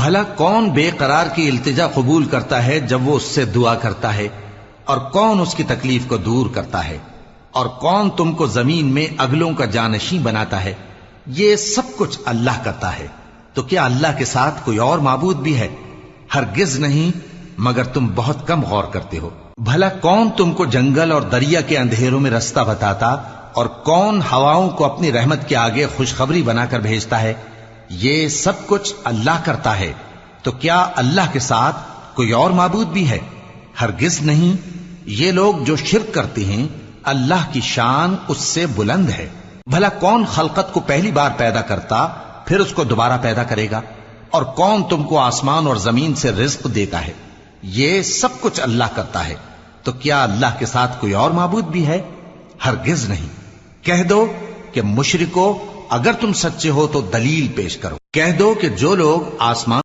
بھلا کون بے قرار کی التجا قبول کرتا ہے جب وہ اس سے دعا کرتا ہے، اور کون اس کی تکلیف کو دور کرتا ہے، اور کون تم کو زمین میں اگلوں کا جانشین بناتا ہے؟ یہ سب کچھ اللہ کرتا ہے، تو کیا اللہ کے ساتھ کوئی اور معبود بھی ہے؟ ہرگز نہیں، مگر تم بہت کم غور کرتے ہو۔ بھلا کون تم کو جنگل اور دریا کے اندھیروں میں رستہ بتاتا، اور کون ہواؤں کو اپنی رحمت کے آگے خوشخبری بنا کر بھیجتا ہے؟ یہ سب کچھ اللہ کرتا ہے، تو کیا اللہ کے ساتھ کوئی اور معبود بھی ہے؟ ہرگز نہیں۔ یہ لوگ جو شرک کرتے ہیں، اللہ کی شان اس سے بلند ہے۔ بھلا کون خلقت کو پہلی بار پیدا کرتا پھر اس کو دوبارہ پیدا کرے گا؟ اور کون تم کو آسمان اور زمین سے رزق دیتا ہے؟ یہ سب کچھ اللہ کرتا ہے، تو کیا اللہ کے ساتھ کوئی اور معبود بھی ہے؟ ہرگز نہیں۔ کہہ دو کہ مشرکو، اگر تم سچے ہو تو دلیل پیش کرو۔ کہہ دو کہ جو لوگ آسمان